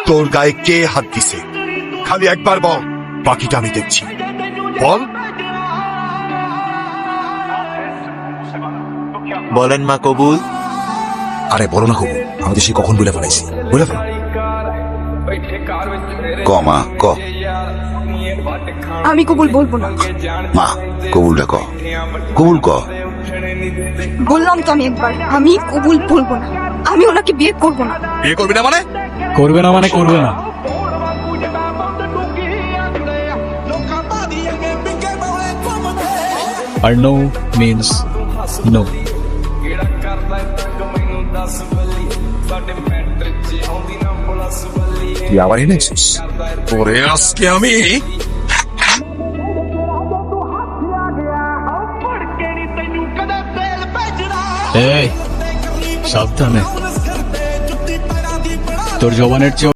তোর গায়ে কে হাত দিছে? খালি একবার বল, বাকিটা আমি দেখছি। বল। বলেন মা কবুল। আরে বলো না কবুল, আমি তো সে কখন বলে ফেলাইছি। বলে ফেল। ক মা ক। আমি কবুল বলবো না। মা কবুলটা ক, কবুল ক। বললাম তো আমি একবার, আমি কবুল বলবো না। আমি ওনাকে বিয়ে করবো না। বিয়ে করবি না মানে? করবে না মানে করবে না। আর নো মিন্স নো। তুই আবার এনেছিস? তোরে আজকে আমি এই সাবধানে, তোর জবানের চেয়ে